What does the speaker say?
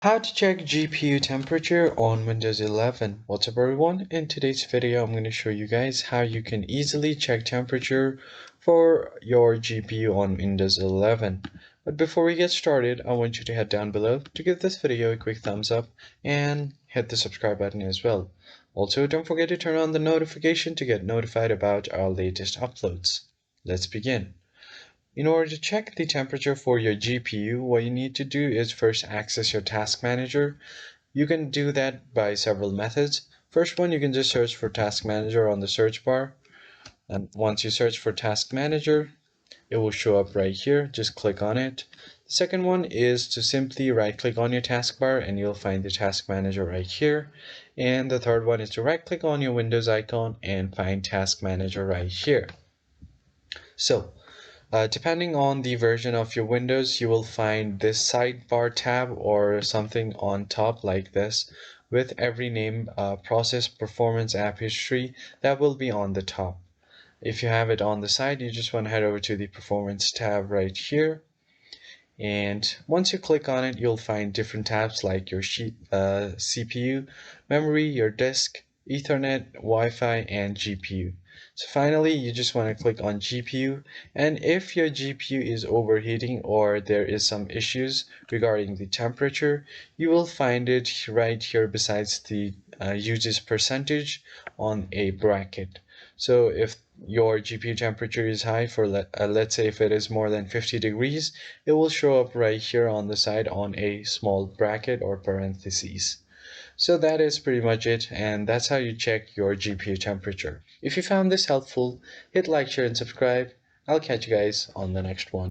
How to check GPU temperature on Windows 11. What's up everyone? In today's video I'm going to show you guys how you can easily check temperature for your GPU on Windows 11. But before we get started, I want you to head down below to give this video a quick thumbs up and hit the subscribe button as well. Also, don't forget to turn on the notification to get notified about our latest uploads. Let's begin. In order to check the temperature for your GPU, what you need to do is first access your task manager. You can do that by several methods. First one, you can just search for task manager on the search bar. And once you search for task manager, it will show up right here. Just click on it. The second one is to simply right click on your taskbar and you'll find the task manager right here. And the third one is to right click on your Windows icon and find task manager right here. So depending on the version of your Windows, you will find this sidebar tab or something on top like this with every name, process, performance, app history that will be on the top. If you have it on the side, you just want to head over to the performance tab right here. And once you click on it, you'll find different tabs like your CPU, memory, your disk, Ethernet, Wi-Fi, and GPU. So finally, you just want to click on GPU, and if your GPU is overheating or there is some issues regarding the temperature, you will find it right here besides the usage percentage on a bracket. So if your GPU temperature is high for let's say if it is more than 50 degrees, it will show up right here on the side on a small bracket or parentheses. So that is pretty much it, and that's how you check your GPU temperature. If you found this helpful, hit like, share, and subscribe. I'll catch you guys on the next one.